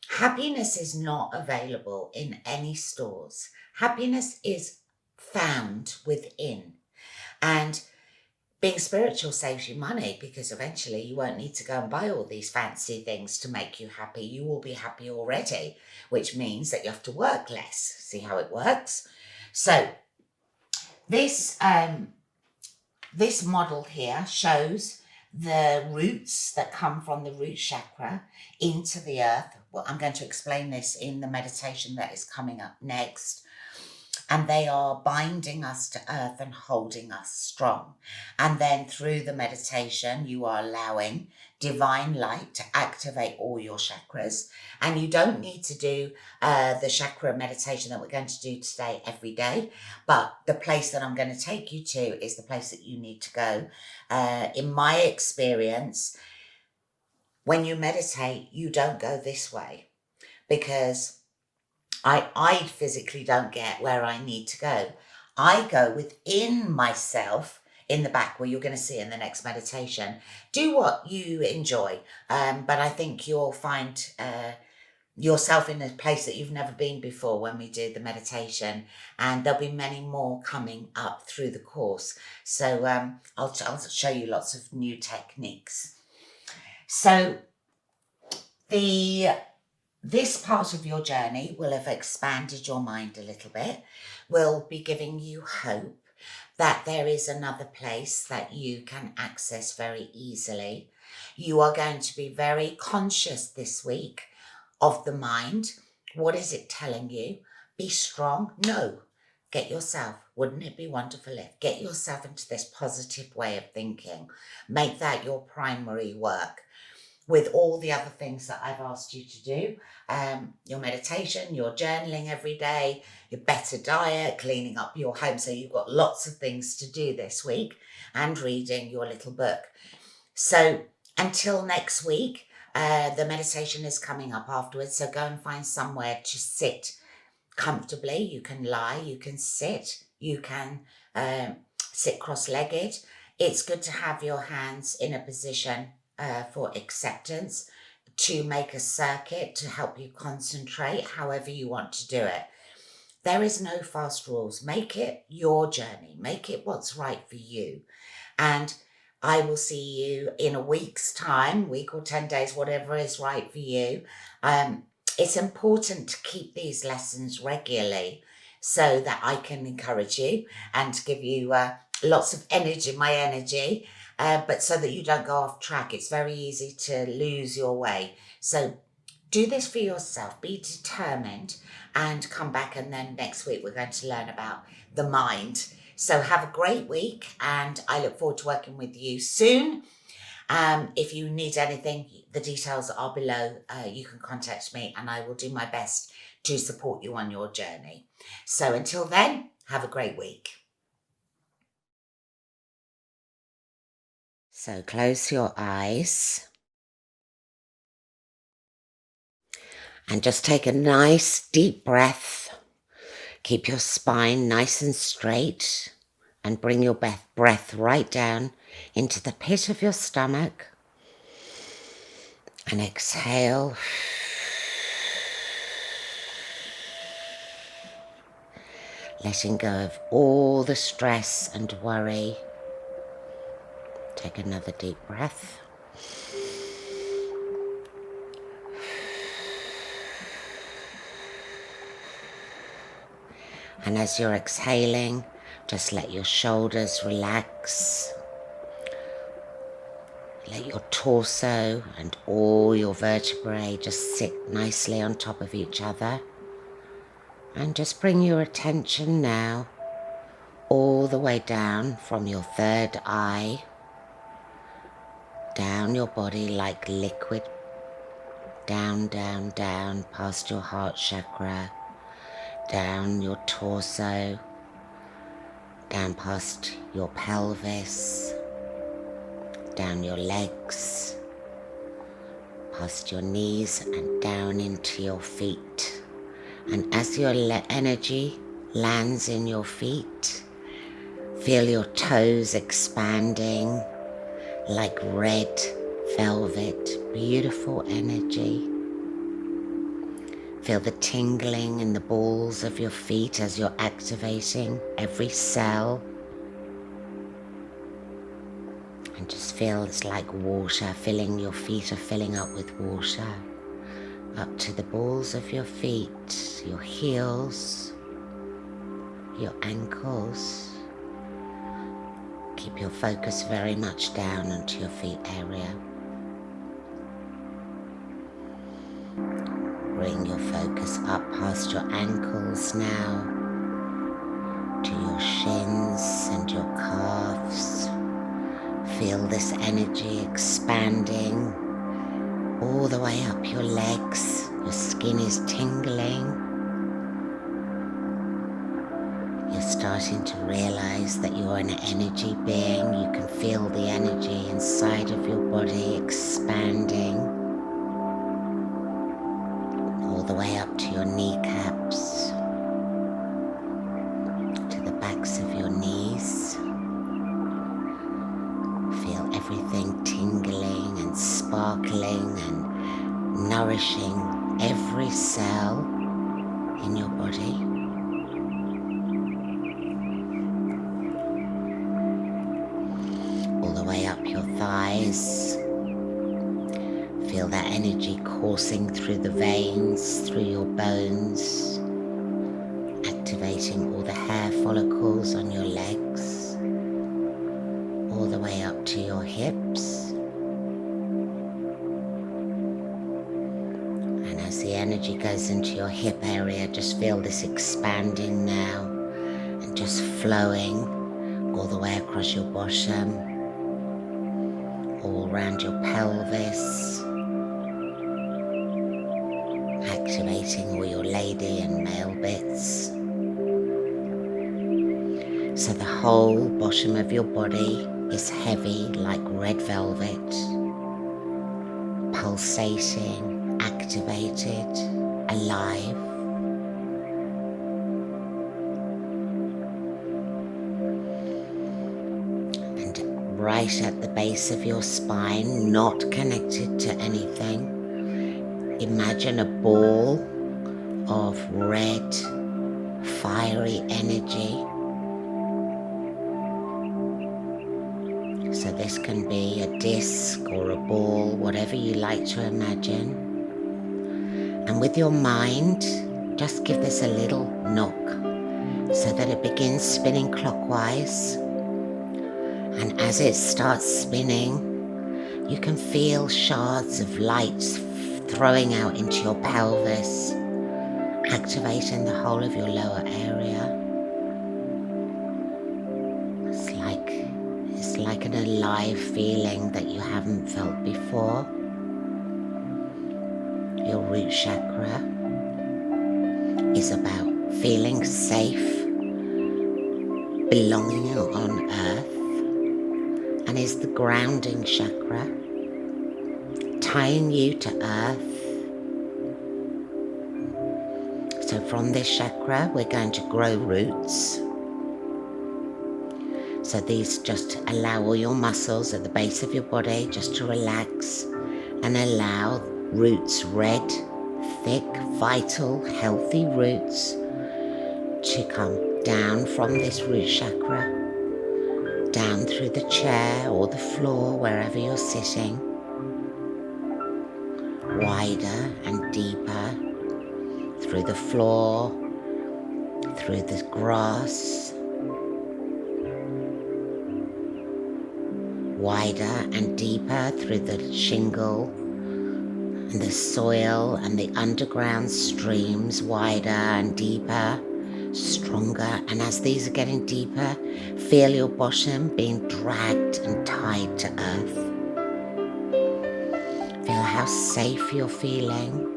Happiness is not available in any stores. Happiness is found within. And being spiritual saves you money, because eventually you won't need to go and buy all these fancy things to make you happy. You will be happy already, which means that you have to work less. See how it works? So this model here shows the roots that come from the root chakra into the earth. Well, I'm going to explain this in the meditation that is coming up next. And they are binding us to earth and holding us strong. And then through the meditation, you are allowing divine light to activate all your chakras. And you don't need to do the chakra meditation that we're going to do today every day. But the place that I'm going to take you to is the place that you need to go. In my experience, when you meditate, you don't go this way, because I physically don't get where I need to go. I go within myself in the back, where you're going to see in the next meditation. Do what you enjoy, but I think you'll find yourself in a place that you've never been before when we do the meditation, and there'll be many more coming up through the course. So I'll show you lots of new techniques. So this part of your journey will have expanded your mind a little bit, will be giving you hope that there is another place that you can access very easily. You are going to be very conscious this week of the mind. What is it telling you? Be strong? No. Get yourself, wouldn't it be wonderful if, get yourself into this positive way of thinking. Make that your primary work, with all the other things that I've asked you to do. Your meditation, your journaling every day, your better diet, cleaning up your home. So you've got lots of things to do this week, and reading your little book. So until next week, the meditation is coming up afterwards. So go and find somewhere to sit comfortably. You can lie, you can sit, you can sit cross-legged. It's good to have your hands in a position for acceptance, to make a circuit to help you concentrate, however you want to do it. There is no fast rules. Make it your journey. Make it what's right for you. And I will see you in a week's time, week or 10 days, whatever is right for you. It's important to keep these lessons regularly so that I can encourage you and give you lots of energy, my energy, but so that you don't go off track. It's very easy to lose your way. So do this for yourself. Be determined, and come back. And then next week, we're going to learn about the mind. So have a great week, and I look forward to working with you soon. If you need anything, the details are below. You can contact me, and I will do my best to support you on your journey. So until then, have a great week. So close your eyes and just take a nice deep breath. Keep your spine nice and straight, and bring your breath right down into the pit of your stomach. And exhale. Letting go of all the stress and worry. Take another deep breath. And as you're exhaling, just let your shoulders relax. Let your torso and all your vertebrae just sit nicely on top of each other. And just bring your attention now all the way down from your third eye, down your body like liquid, down, down, down, past your heart chakra, down your torso, down past your pelvis, down your legs, past your knees and down into your feet. And as your energy lands in your feet, feel your toes expanding like red velvet, beautiful energy. Feel the tingling in the balls of your feet as you're activating every cell. And just feel it's like water filling, your feet are filling up with water. Up to the balls of your feet, your heels, your ankles. Keep your focus very much down onto your feet area. Bring your focus up past your ankles now to your shins and your calves. Feel this energy expanding all the way up your legs. Your skin is tingling. You're starting to realize that you're an energy being. You can feel the energy inside of your body expanding all the way up to your kneecaps, to the backs of your knees. Feel everything tingling and sparkling and nourishing every cell in your body. All the way up your thighs. Feel that energy coursing through the veins, through your bones, activating all the hair follicles on your legs, all the way up to your hips. And as the energy goes into your hip area, just feel this expanding now and just flowing all the way across your bottom, all around your pelvis, activating all your lady and male bits. So the whole bottom of your body is heavy like red velvet, pulsating, activated, alive. And right at the base of your spine, not connected to anything, imagine a ball of red, fiery energy. So this can be a disc or a ball, whatever you like to imagine. And with your mind, just give this a little knock so that it begins spinning clockwise. And as it starts spinning, you can feel shards of light throwing out into your pelvis, activating the whole of your lower area. It's like an alive feeling that you haven't felt before. Your root chakra is about feeling safe, belonging on earth, and is the grounding chakra, tying you to earth. So from this chakra, we're going to grow roots. So these just allow all your muscles at the base of your body just to relax and allow roots, red, thick, vital, healthy roots to come down from this root chakra, down through the chair or the floor, wherever you're sitting, wider and deeper, through the floor, through the grass, wider and deeper through the shingle and the soil and the underground streams, wider and deeper, stronger. And as these are getting deeper, feel your bottom being dragged and tied to earth. Feel how safe you're feeling.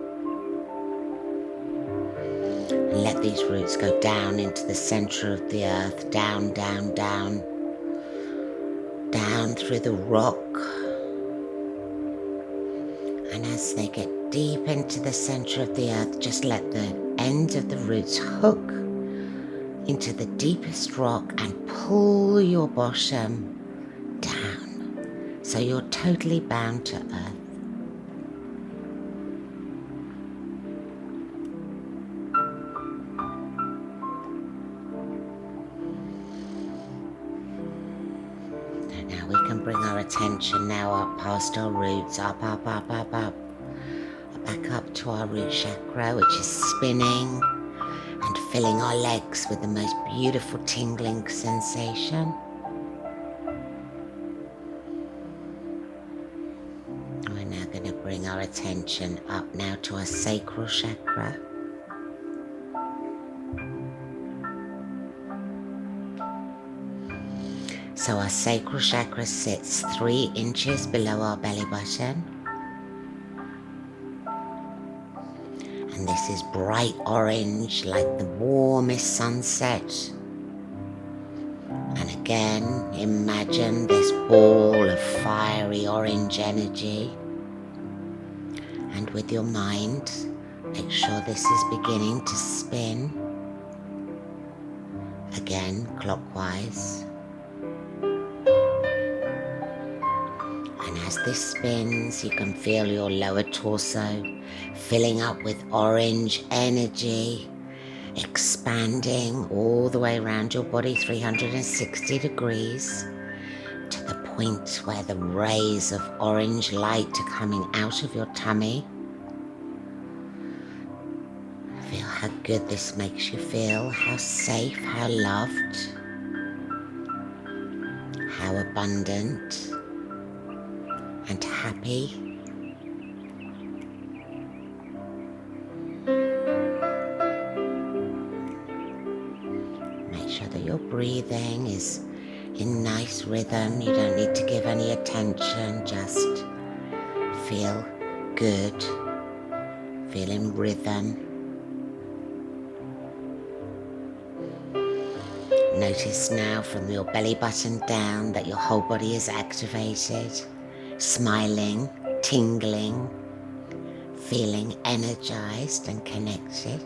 And let these roots go down into the center of the earth, down, down, down, down through the rock And as they get deep into the center of the earth, just let the end of the roots hook into the deepest rock and pull your bottom down. So you're totally bound to earth. Now we can bring our attention now up past our roots, up, back up to our root chakra, which is spinning and filling our legs with the most beautiful tingling sensation. We're now going to bring our attention up now to our sacral chakra. So our sacral chakra sits 3 inches below our belly button. And this is bright orange like the warmest sunset. And again, imagine this ball of fiery orange energy. And with your mind, make sure this is beginning to spin. Again, clockwise. And as this spins, you can feel your lower torso filling up with orange energy, expanding all the way around your body 360 degrees to the point where the rays of orange light are coming out of your tummy. Feel how good this makes you feel, how safe, how loved, how abundant and happy. Make sure that your breathing is in nice rhythm. You don't need to give any attention, just feel good, feel in rhythm. Notice now from your belly button down that your whole body is activated, smiling, tingling, feeling energized and connected.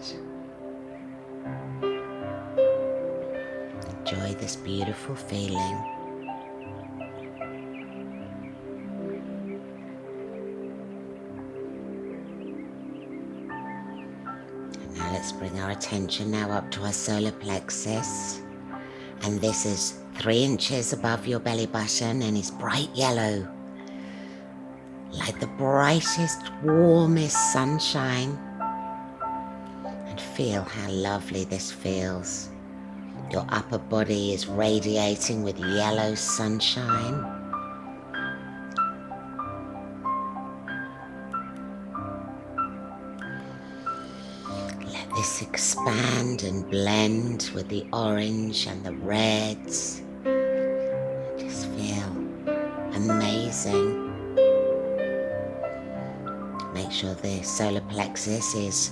Enjoy this beautiful feeling. And now let's bring our attention now up to our solar plexus. And this is 3 inches above your belly button and is bright yellow, like the brightest, warmest sunshine. And feel how lovely this feels. Your upper body is radiating with yellow sunshine. Let this expand and blend with the orange and the reds. Just feel amazing. Make sure the solar plexus is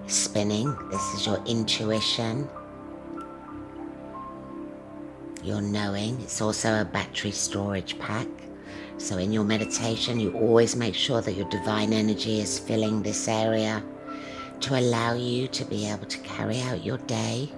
spinning. This is your intuition, your knowing. It's also a battery storage pack. So in your meditation, you always make sure that your divine energy is filling this area to allow you to be able to carry out your day.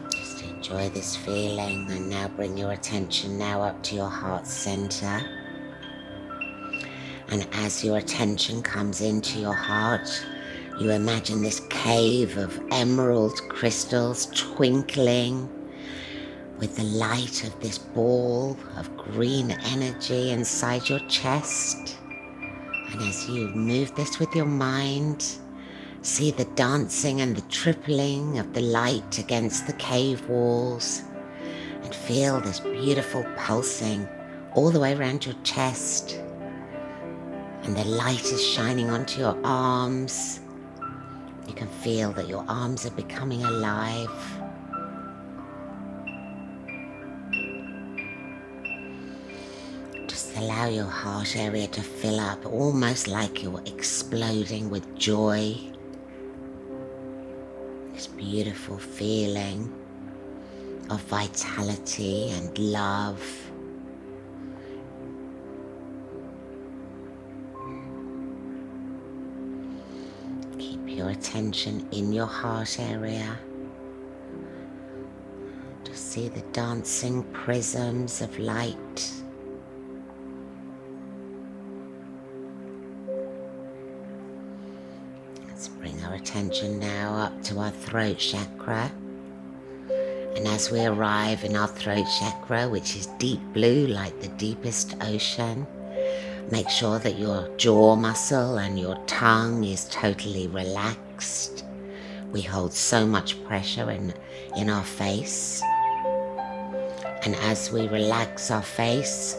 Just enjoy this feeling, and now bring your attention now up to your heart center. And as your attention comes into your heart, you imagine this cave of emerald crystals twinkling with the light of this ball of green energy inside your chest. And as you move this with your mind, see the dancing and the tripling of the light against the cave walls, and feel this beautiful pulsing all the way around your chest. And the light is shining onto your arms. You can feel that your arms are becoming alive. Just allow your heart area to fill up, almost like you're exploding with joy. beautiful feeling of vitality and love. Keep your attention in your heart area. Just see the dancing prisms of light. Let's bring our attention now up to our throat chakra. And as we arrive in our throat chakra, which is deep blue like the deepest ocean, make sure that your jaw muscle and your tongue is totally relaxed. We hold so much pressure in our face. And as we relax our face,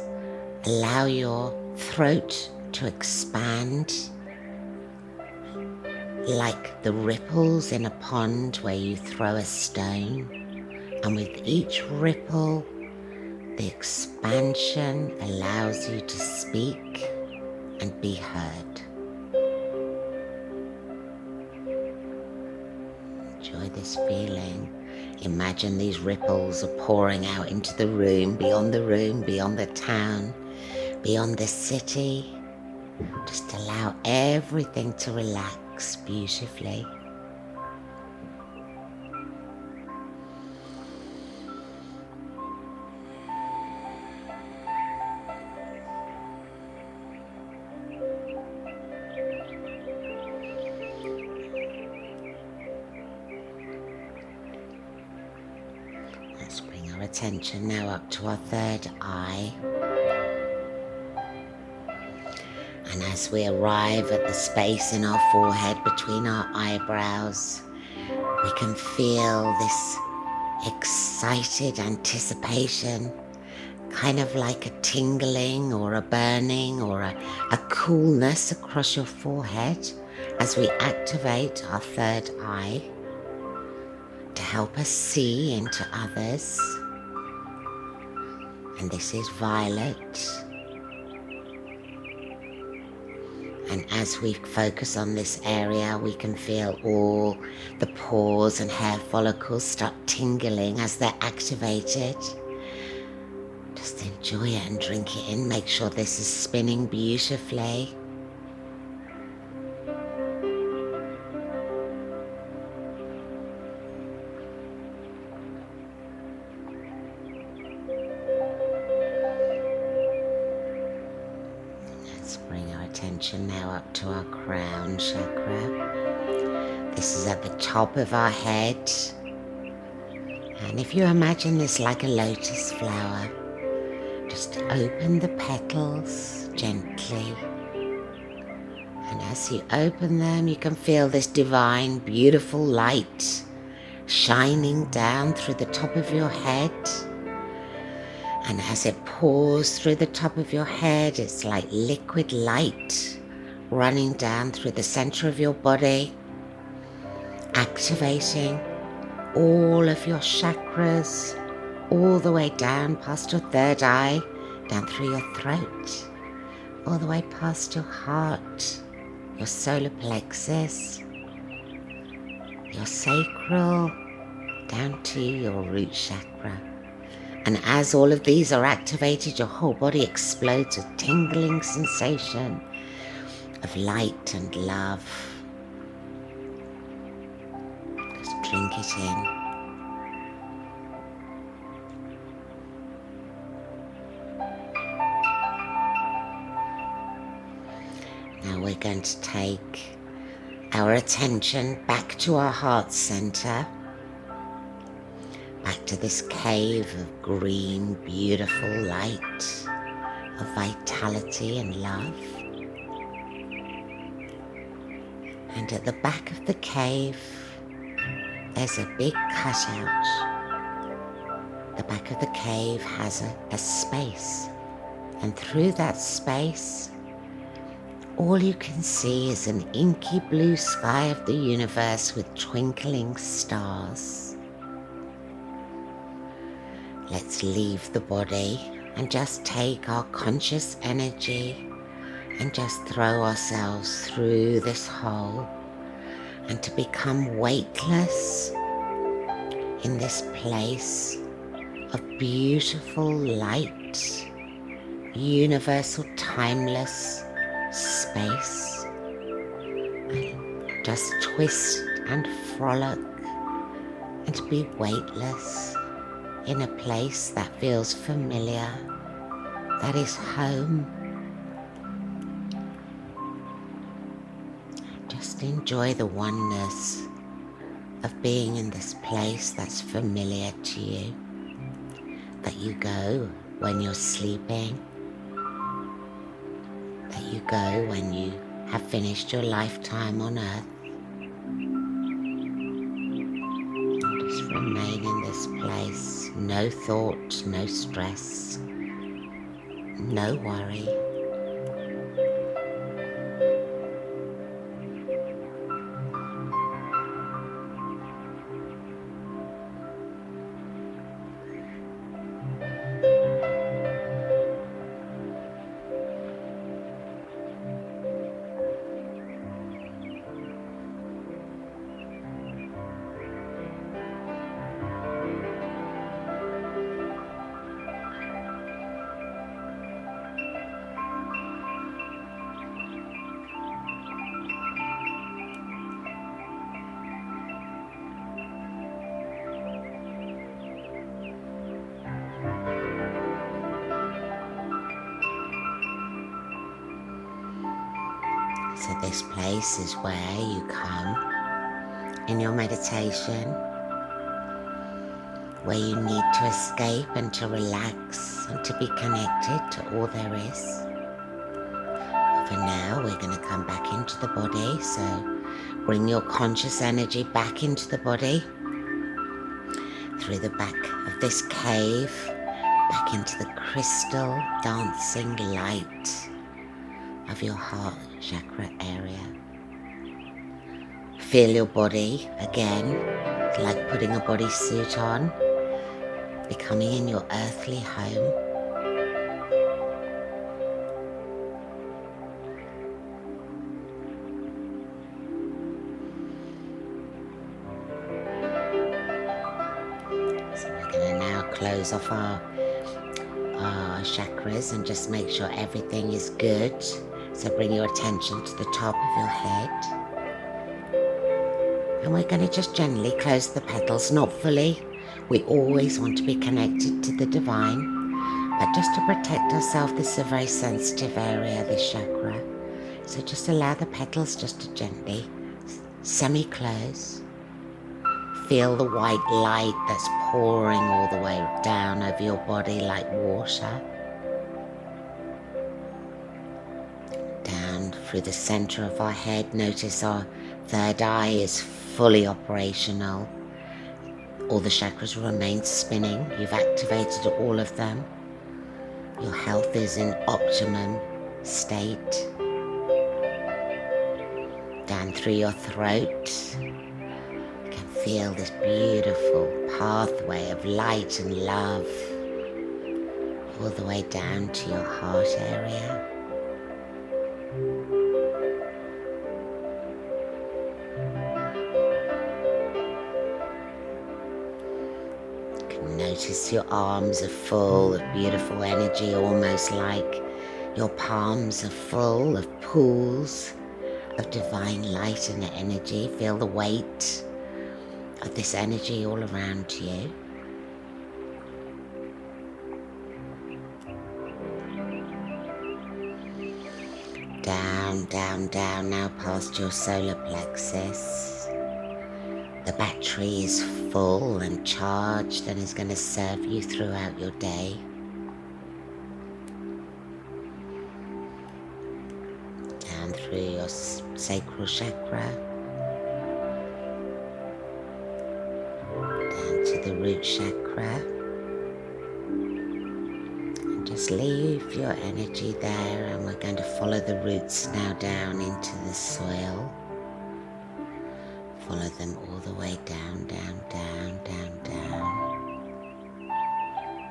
allow your throat to expand like the ripples in a pond where you throw a stone. And with each ripple, the expansion allows you to speak and be heard. Enjoy this feeling. Imagine these ripples are pouring out into the room, beyond the town, beyond the city. Just allow everything to relax beautifully. Let's bring our attention now up to our third eye. And as we arrive at the space in our forehead between our eyebrows, we can feel this excited anticipation, kind of like a tingling or a burning or a coolness across your forehead as we activate our third eye to help us see into others. And this is violet. And as we focus on this area, we can feel all the pores and hair follicles start tingling as they're activated. Just enjoy it and drink it in. Make sure this is spinning beautifully. Let's bring our attention now up to our crown chakra. This is at the top of our head. And if you imagine this like a lotus flower, just open the petals gently. And as you open them, you can feel this divine, beautiful light shining down through the top of your head. And as it pours through the top of your head, it's like liquid light running down through the center of your body, activating all of your chakras, all the way down past your third eye, down through your throat, all the way past your heart, your solar plexus, your sacral, down to your root chakra. And as all of these are activated, your whole body explodes with tingling sensation of light and love. Just drink it in. Now we're going to take our attention back to our heart center, back to this cave of green, beautiful light, of vitality and love. And at the back of the cave, there's a big cutout. The back of the cave has a space, and through that space, all you can see is an inky blue sky of the universe with twinkling stars. Let's leave the body and just take our conscious energy and just throw ourselves through this hole, and to become weightless in this place of beautiful light, universal, timeless space. And just twist and frolic and be weightless in a place that feels familiar, that is home. Just enjoy the oneness of being in this place that's familiar to you, that you go when you're sleeping, that you go when you have finished your lifetime on earth. Just remain in this place, no thought, no stress, no worry. So this place is where you come in your meditation, where you need to escape and to relax and to be connected to all there is. For now, we're going to come back into the body, so bring your conscious energy back into the body, through the back of this cave, back into the crystal dancing light of your heart chakra area. Feel your body again, like putting a bodysuit on, becoming in your earthly home. So we're going to now close off our chakras and just make sure everything is good. So bring your attention to the top of your head. And we're going to just gently close the petals, not fully. We always want to be connected to the divine, but just to protect ourselves, this is a very sensitive area, this chakra. So just allow the petals just to gently semi-close. Feel the white light that's pouring all the way down over your body like water. Down through the center of our head, notice our third eye is fully operational. All the chakras remain spinning. You've activated all of them. Your health is in optimum state. Down through your throat, you can feel this beautiful pathway of light and love all the way down to your heart area. Notice your arms are full of beautiful energy, almost like your palms are full of pools of divine light and energy. Feel the weight of this energy all around you. Down, down, down, now past your solar plexus. The battery is full and charged and is going to serve you throughout your day. Down through your sacral chakra. Down to the root chakra. And just leave your energy there, and we're going to follow the roots now down into the soil. Follow them all the way down, down, down, down, down.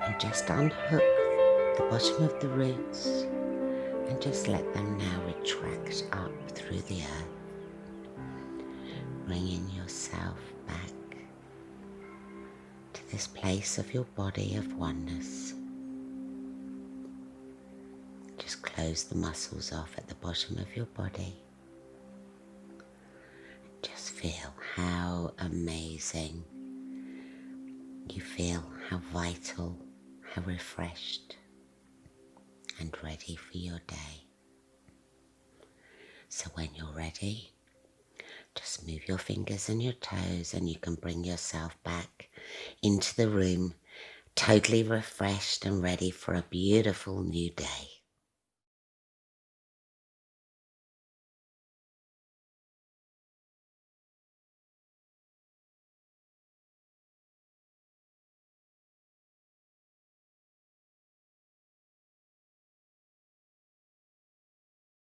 And just unhook the bottom of the roots and just let them now retract up through the earth. Bringing yourself back this place of your body of oneness. Just close the muscles off at the bottom of your body. Just feel how amazing you feel, how vital, how refreshed and ready for your day. So when you're ready, just move your fingers and your toes and you can bring yourself back into the room, totally refreshed and ready for a beautiful new day.